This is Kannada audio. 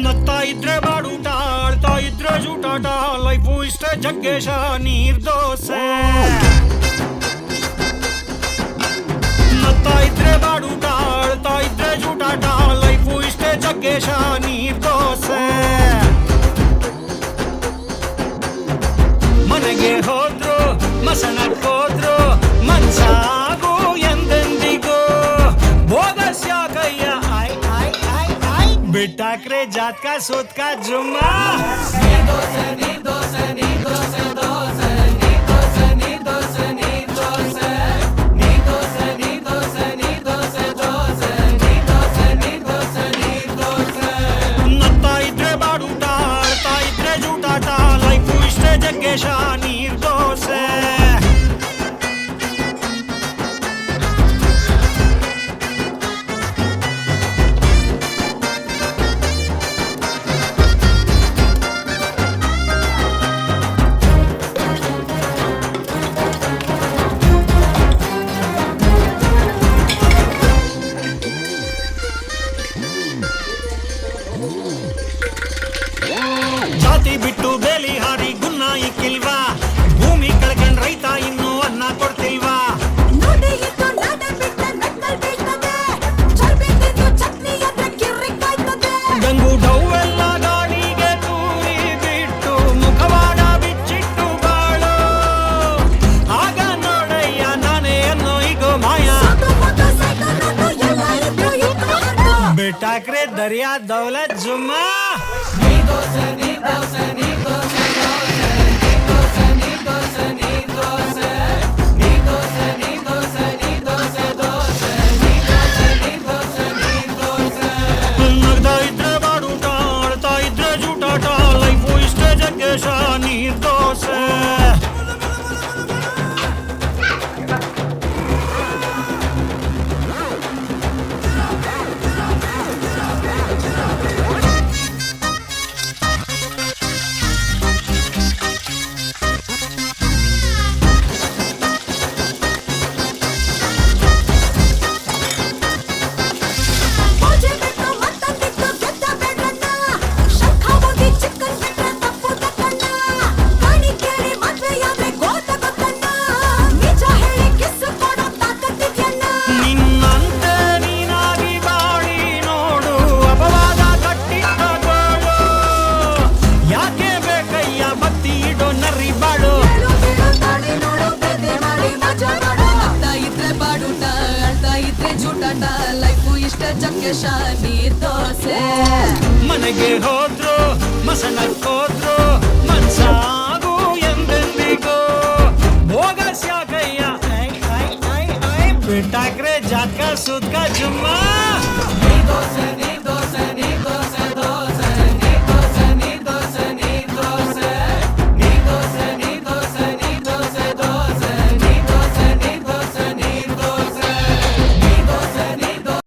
ನಗ್ತಾ ಇದ್ರೆ ಬಾಡೂಟ, ಆಳ್ತಾ ಇದ್ರೆ ಜೂಟಾಟ, ಲೈಫು ಇಷ್ಟೇ ಜಗ್ಗೇಶ ನೀರ್ದೋಸೆ. ನಗ್ತಾ ಇದ್ರೆ ಬಾಡೂಟ, ಆಳ್ತಾ ಇದ್ರೆ ಜೂಟಾಟ, ಲೈಫು ಇಷ್ಟೇ ಜಗ್ಗೇಶ ನೀರ್ದೋಸೆ. ಮನೆಗೆ ಹೋದ್ರು ಮಸಣಕ್ ಹೋದ್ರು ಮನ್ಸಾಗು ಎಂದೆಂದಿಗೂ ಬೋಗಸ್ ಯಾಕಯ್ಯ ಬಿಟ್ಟಾಕ್ರೆ ಜಾತ್ಕ ಸೂತ್ಕ ಜುಮ್ಮ. ನಗ್ತಾ ಇದ್ರೆ ಬಾಡೂಟ, ಆಡ್ತಾ ಇದ್ರೆ ಜೂಟಾಟ, ಲೈಫು ಇಷ್ಟೇ ಜಗ್ಗೇಶ ನೀರ್ದೋಸೆ. ಜಾತಿ ಬಿಟ್ಟು ಬೇಲಿ ಹಾರಿ ಗುನ್ನ ಇಕ್ಕಿಲ್ವಾ? ಭೂಮಿ ಕಳ್ಕೊಂಡ್ ರೈತ ಇನ್ನು ಅನ್ನ ಕೊಡ್ತಿಲ್ವಾ? ಗಂಗು ಡೌವೆಲ್ಲ ಗಾಡಿಗೆ ತೂರಿ ಬಿಟ್ಟು ಮುಖವಾಡ ಬಿಚ್ಚಿಟ್ಟು ಬಾಳು. ಆಗ ನೋಡಯ್ಯ ನಾನೇ ಅನ್ನೋ ಈಗೋ ಮಾಯ. ಬಿಟ್ಟಾಕ್ರೆ ದರಿಯಾ ದೌಲತ್ ಜುಮ್ಮ. ನಗ್ತಾ ಇದ್ರೆ ಬಾಡೂಟ, ಆಡ್ತಾ ಇದ್ರೆ ಜೂಟಾಟ, ಲೈಫು ಇಷ್ಟೇ ಜಗ್ಗೇಶ ನೀರ್ದೋಸೆ. ಲೈಫು ಇಷ್ಟ ಜಗ್ಗೇಶ ನೀರ್ದೋಸೆ. ಮನೆಗೆ ಹೋದ್ರು ಮಸಣಕ್ ಹೋದ್ರು ಮನ್ಸಾಗು ಎಂದೆಂದಿಗೂ ಬೋಗಸ್ ಯಾಕಯ್ಯ ಬಿಟ್ಟಾಕ್ರೆ ಜಾತ್ಕ ಸೂತ್ಕ ಜುಮ್ಮ.